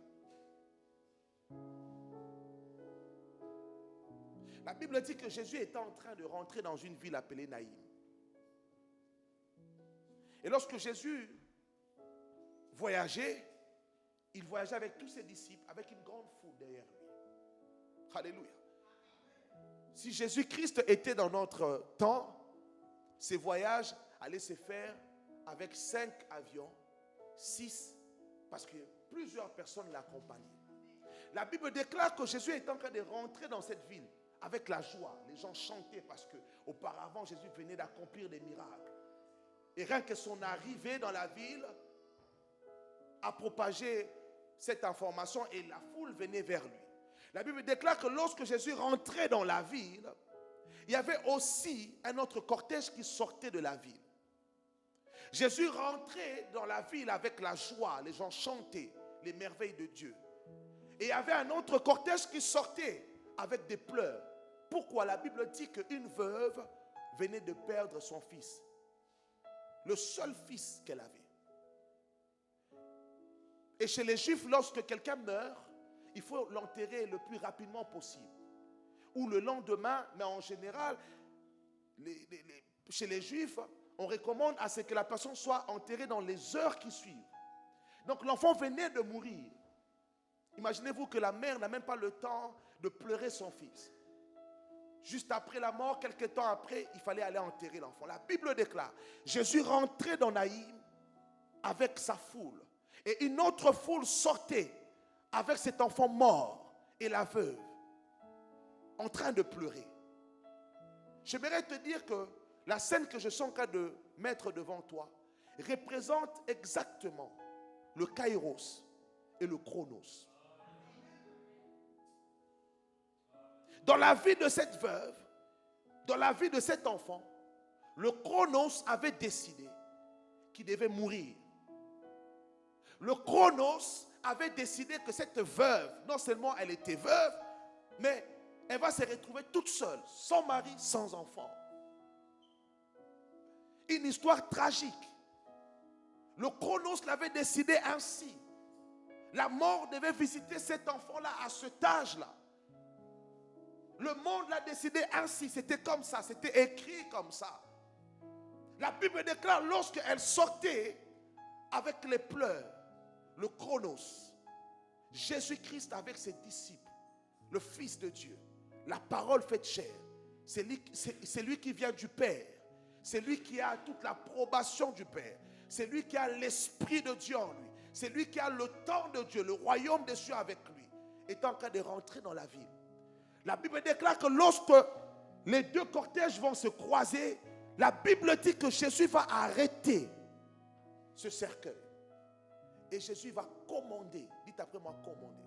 Speaker 1: La Bible dit que Jésus était en train de rentrer dans une ville appelée Naïm. Et lorsque Jésus voyageait, il voyageait avec tous ses disciples, avec une grande foule derrière lui. Alléluia. Si Jésus-Christ était dans notre temps, ces voyages allaient se faire avec 5 avions, 6, parce que plusieurs personnes l'accompagnaient. La Bible déclare que Jésus est en train de rentrer dans cette ville avec la joie. Les gens chantaient parce que auparavant Jésus venait d'accomplir des miracles. Et rien que son arrivée dans la ville a propagé cette information et la foule venait vers lui. La Bible déclare que lorsque Jésus rentrait dans la ville, il y avait aussi un autre cortège qui sortait de la ville. Jésus rentrait dans la ville avec la joie, les gens chantaient les merveilles de Dieu. Et il y avait un autre cortège qui sortait avec des pleurs. Pourquoi? La Bible dit qu'une veuve venait de perdre son fils. Le seul fils qu'elle avait. Et chez les Juifs, lorsque quelqu'un meurt, il faut l'enterrer le plus rapidement possible. Ou le lendemain, mais en général, chez les Juifs, on recommande à ce que la personne soit enterrée dans les heures qui suivent. Donc l'enfant venait de mourir. Imaginez-vous que la mère n'a même pas le temps de pleurer son fils. Juste après la mort, quelques temps après, il fallait aller enterrer l'enfant. La Bible déclare, Jésus rentrait dans Naïm avec sa foule. Et une autre foule sortait avec cet enfant mort et la veuve, en train de pleurer. J'aimerais te dire que la scène que je suis en train de mettre devant toi représente exactement le kairos et le chronos. Dans la vie de cette veuve, dans la vie de cet enfant, le chronos avait décidé qu'il devait mourir. Le chronos avait décidé que cette veuve, non seulement elle était veuve, mais elle va se retrouver toute seule, sans mari, sans enfant. Une histoire tragique. Le chronos l'avait décidé ainsi. La mort devait visiter cet enfant-là à cet âge-là. Le monde l'a décidé ainsi. C'était comme ça. C'était écrit comme ça. La Bible déclare lorsqu'elle sortait avec les pleurs, le chronos, Jésus-Christ avec ses disciples, le Fils de Dieu, la parole faite chair, c'est lui qui vient du Père. C'est lui qui a toute l'approbation du Père. C'est lui qui a l'Esprit de Dieu en lui. C'est lui qui a le temps de Dieu, le royaume des cieux avec lui, est en train de rentrer dans la ville. La Bible déclare que lorsque les deux cortèges vont se croiser, la Bible dit que Jésus va arrêter ce cercueil. Et Jésus va commander. Dites après moi, commander.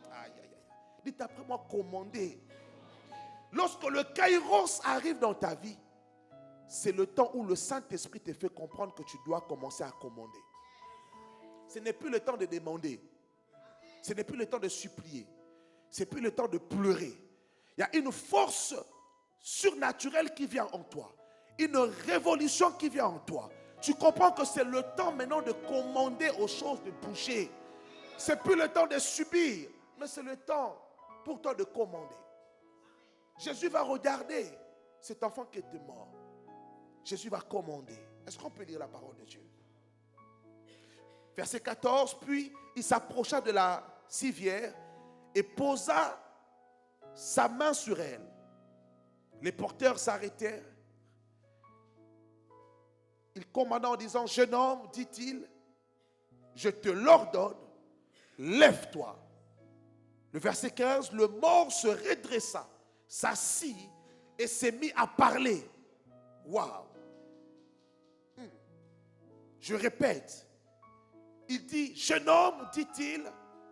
Speaker 1: Aïe, aïe, aïe. Dites après moi, commander. Lorsque le kairos arrive dans ta vie, c'est le temps où le Saint-Esprit te fait comprendre que tu dois commencer à commander. Ce n'est plus le temps de demander. Ce n'est plus le temps de supplier. Ce n'est plus le temps de pleurer. Il y a une force surnaturelle qui vient en toi. Une révolution qui vient en toi. Tu comprends que c'est le temps maintenant de commander aux choses de bouger. Ce n'est plus le temps de subir, mais c'est le temps pour toi de commander. Jésus va regarder cet enfant qui était mort. Jésus va commander. Est-ce qu'on peut lire la parole de Dieu? Verset 14, puis il s'approcha de la civière et posa sa main sur elle. Les porteurs s'arrêtèrent. Il commanda en disant, jeune homme, dit-il, je te l'ordonne, lève-toi. Le verset 15, le mort se redressa, s'assit et s'est mis à parler. Waouh! Je répète, il dit, jeune homme, dit-il,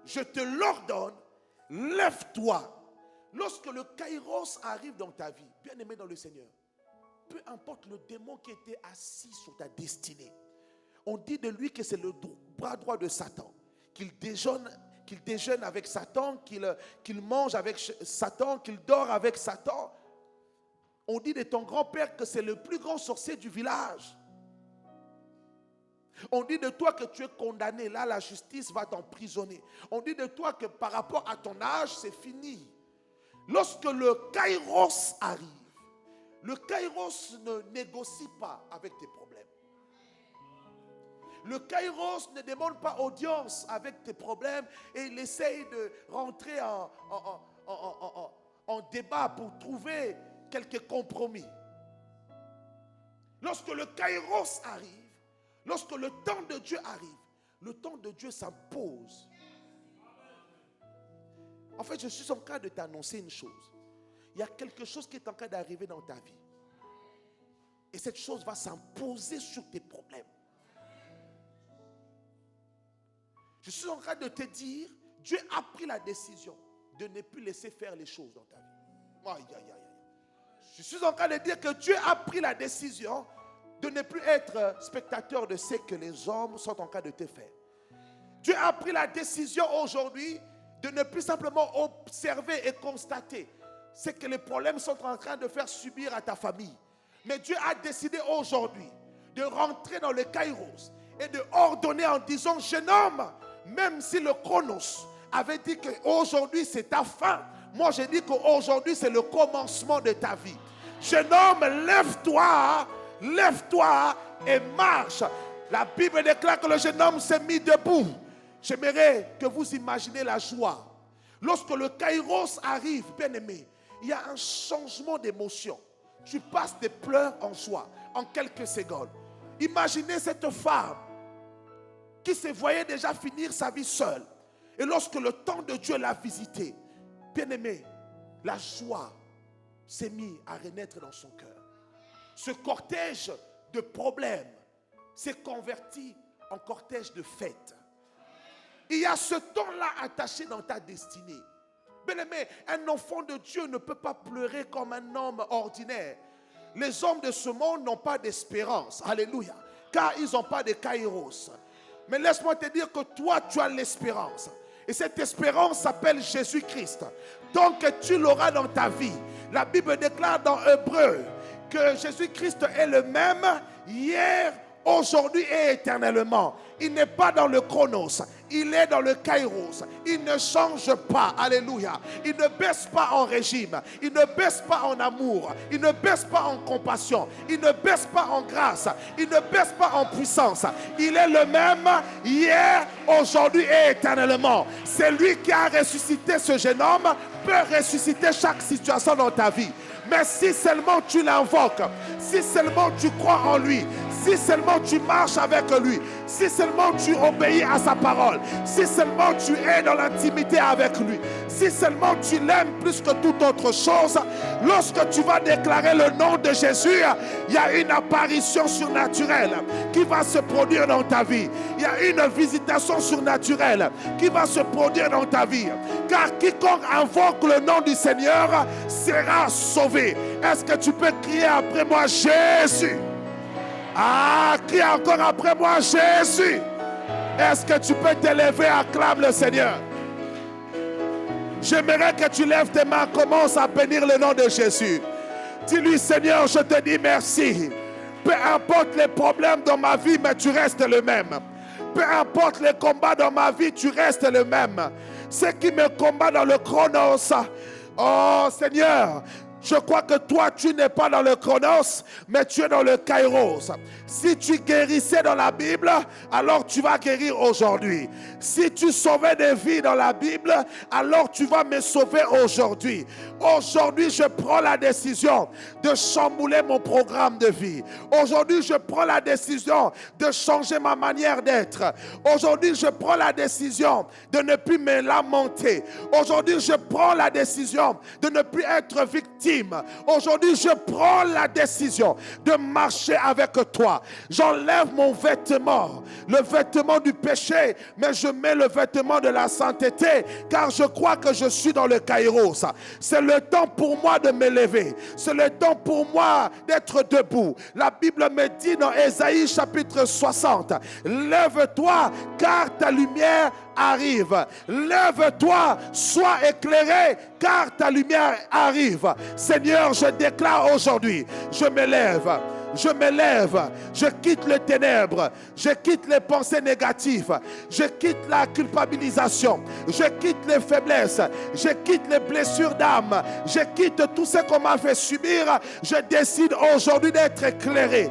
Speaker 1: je te l'ordonne, lève-toi. Lorsque le kairos arrive dans ta vie, bien aimé dans le Seigneur, peu importe le démon qui était assis sur ta destinée, on dit de lui que c'est le bras droit de Satan, qu'il déjeune avec Satan, qu'il mange avec Satan, qu'il dort avec Satan. On dit de ton grand-père que c'est le plus grand sorcier du village. On dit de toi que tu es condamné. Là, la justice va t'emprisonner. On dit de toi que par rapport à ton âge, c'est fini. Lorsque le kairos arrive, le kairos ne négocie pas avec tes problèmes. Le kairos ne demande pas audience avec tes problèmes et il essaye de rentrer en débat pour trouver quelques compromis. Lorsque le kairos arrive, lorsque le temps de Dieu arrive, le temps de Dieu s'impose. En fait, je suis en train de t'annoncer une chose. Il y a quelque chose qui est en train d'arriver dans ta vie. Et cette chose va s'imposer sur tes problèmes. Je suis en train de te dire, Dieu a pris la décision de ne plus laisser faire les choses dans ta vie. Aïe, aïe, aïe, aïe. Je suis en train de dire que Dieu a pris la décision de ne plus être spectateur de ce que les hommes sont en train de te faire. Dieu a pris la décision aujourd'hui de ne plus simplement observer et constater ce que les problèmes sont en train de faire subir à ta famille. Mais Dieu a décidé aujourd'hui de rentrer dans le Kairos et de ordonner en disant, jeune homme, même si le Chronos avait dit qu'aujourd'hui c'est ta fin, moi j'ai dit qu'aujourd'hui c'est le commencement de ta vie. Jeune homme, lève-toi et marche. La Bible déclare que le jeune homme s'est mis debout. J'aimerais que vous imaginez la joie. Lorsque le Kairos arrive, bien-aimé, il y a un changement d'émotion. Tu passes des pleurs en joie en quelques secondes. Imaginez cette femme qui se voyait déjà finir sa vie seule. Et lorsque le temps de Dieu l'a visitée, bien-aimé, la joie s'est mise à renaître dans son cœur. Ce cortège de problèmes s'est converti en cortège de fêtes. Il y a ce temps-là attaché dans ta destinée. Bien-aimé, un enfant de Dieu ne peut pas pleurer comme un homme ordinaire. Les hommes de ce monde n'ont pas d'espérance. Alléluia. Car ils n'ont pas de kairos. Mais laisse-moi te dire que toi, tu as l'espérance. Et cette espérance s'appelle Jésus-Christ. Donc tu l'auras dans ta vie. La Bible déclare dans Hébreux que Jésus-Christ est le même hier, aujourd'hui et éternellement. Il n'est pas dans le chronos, il est dans le kairos. Il ne change pas, alléluia. Il ne baisse pas en régime, il ne baisse pas en amour, il ne baisse pas en compassion, il ne baisse pas en grâce, il ne baisse pas en puissance. Il est le même hier, aujourd'hui et éternellement. C'est lui qui a ressuscité ce jeune homme, peut ressusciter chaque situation dans ta vie. Mais si seulement tu l'invoques, si seulement tu crois en lui, si seulement tu marches avec lui, si seulement tu obéis à sa parole, si seulement tu es dans l'intimité avec lui, si seulement tu l'aimes plus que toute autre chose, lorsque tu vas déclarer le nom de Jésus, il y a une apparition surnaturelle qui va se produire dans ta vie. Il y a une visitation surnaturelle qui va se produire dans ta vie. Car quiconque invoque le nom du Seigneur sera sauvé. Est-ce que tu peux crier après moi, Jésus? Ah, crie encore après moi, Jésus. Est-ce que tu peux t'élever, acclame le Seigneur. J'aimerais que tu lèves tes mains, commence à bénir le nom de Jésus. Dis-lui, Seigneur, je te dis merci. Peu importe les problèmes dans ma vie, mais tu restes le même. Peu importe les combats dans ma vie, tu restes le même. Ce qui me combat dans le chronos, oh Seigneur, je crois que toi, tu n'es pas dans le chronos, mais tu es dans le kairos. Si tu guérissais dans la Bible, alors tu vas guérir aujourd'hui. Si tu sauvais des vies dans la Bible, alors tu vas me sauver aujourd'hui. Aujourd'hui, je prends la décision de chambouler mon programme de vie. Aujourd'hui, je prends la décision de changer ma manière d'être. Aujourd'hui, je prends la décision de ne plus me lamenter. Aujourd'hui, je prends la décision de ne plus être victime. Aujourd'hui, je prends la décision de marcher avec toi. J'enlève mon vêtement, le vêtement du péché, mais je mets le vêtement de la sainteté, car je crois que je suis dans le kairos. C'est le temps pour moi de me lever. C'est le temps pour moi d'être debout. La Bible me dit dans Ésaïe chapitre 60, lève-toi, car ta lumière arrive. Lève-toi, sois éclairé, car ta lumière arrive. Seigneur, je déclare aujourd'hui, je me lève, je quitte les ténèbres, je quitte les pensées négatives, je quitte la culpabilisation, je quitte les faiblesses, je quitte les blessures d'âme, je quitte tout ce qu'on m'a fait subir. Je décide aujourd'hui d'être éclairé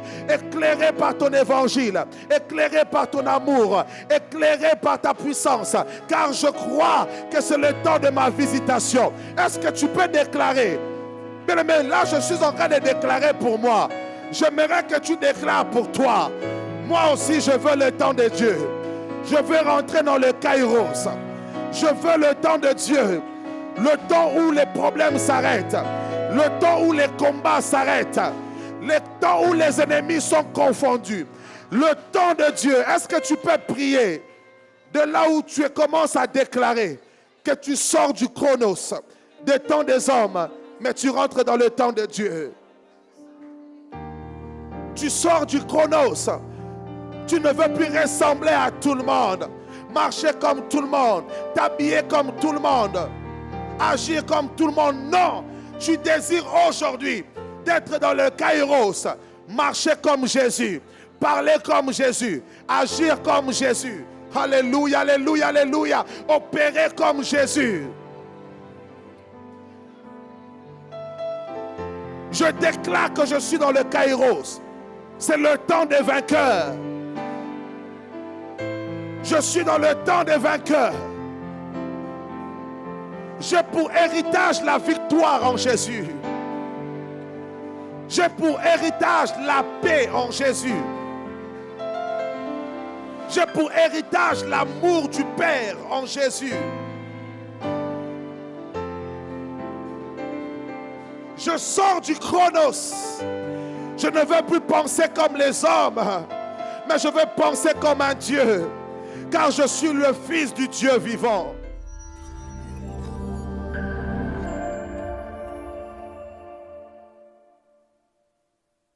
Speaker 1: par ton évangile, éclairé par ton amour, éclairé par ta puissance, car je crois que c'est le temps de ma visitation. Est-ce que tu peux déclarer? Mais là, je suis en train de déclarer pour moi. J'aimerais que tu déclares pour toi. Moi aussi, je veux le temps de Dieu. Je veux rentrer dans le kairos. Je veux le temps de Dieu. Le temps où les problèmes s'arrêtent. Le temps où les combats s'arrêtent. Le temps où les ennemis sont confondus. Le temps de Dieu. Est-ce que tu peux prier? De là où tu commences à déclarer que tu sors du chronos, du temps des hommes, mais tu rentres dans le temps de Dieu. Tu sors du chronos. Tu ne veux plus ressembler à tout le monde, marcher comme tout le monde, t'habiller comme tout le monde, agir comme tout le monde. Non, tu désires aujourd'hui d'être dans le kairos, marcher comme Jésus, parler comme Jésus, agir comme Jésus. Alléluia, alléluia, alléluia. Opérer comme Jésus. Je déclare que je suis dans le kairos. C'est le temps des vainqueurs. Je suis dans le temps des vainqueurs. J'ai pour héritage la victoire en Jésus. J'ai pour héritage la paix en Jésus. J'ai pour héritage l'amour du Père en Jésus. Je sors du chronos. Je ne veux plus penser comme les hommes, mais je veux penser comme un Dieu. Car je suis le Fils du Dieu vivant.